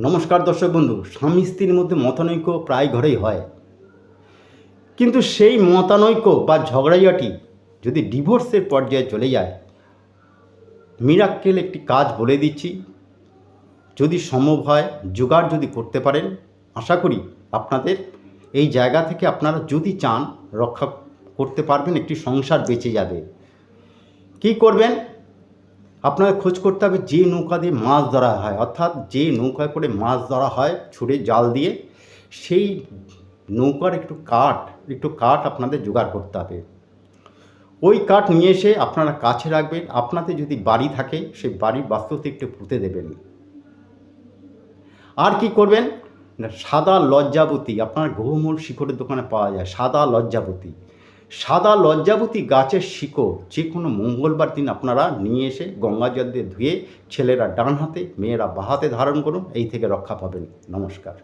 নমস্কার দর্শক বন্ধু। স্বামী স্ত্রীর মধ্যে মতানৈক্য প্রায় ঘরেই হয়, কিন্তু সেই মতানৈক্য বা ঝগড়াঝাটি যদি ডিভোর্সের পর্যায়ে চলে যায়, মিরাক্কেল একটি কাজ বলে দিচ্ছি। যদি সম্ভব হয়, জোগাড় যদি করতে পারেন, আশা করি আপনাদের এই জায়গা থেকে আপনারা যদি চান রক্ষা করতে পারবেন, একটি সংসার বেঁচে যাবে। কি করবেন? আপনাকে খোঁজ করতে হবে যে নৌকা দিয়ে মাছ ধরা হয়, অর্থাৎ যে নৌকায় করে মাছ ধরা হয় ছুঁড়ে জাল দিয়ে, সেই নৌকার একটু কাঠ আপনাদের জোগাড় করতে হবে। ওই কাঠ নিয়ে এসে আপনারা কাছে রাখবেন। আপনাদের যদি বাড়ি থাকে, সেই বাড়ির বাস্তুতে একটু পুঁতে দেবেন। আর কি করবেন না, সাদা লজ্জাবতী, আপনার গহমূল শিকড়ের দোকানে পাওয়া যায় সাদা লজ্জাবতী গাছের শিকড় যে কোনো মঙ্গলবার দিন আপনারা নিয়ে এসে গঙ্গা জল দিয়ে ধুয়ে ছেলেরা ডান হাতে, মেয়েরা বাঁ হাতে ধারণ করুন। এই থেকে রক্ষা পাবেন। নমস্কার।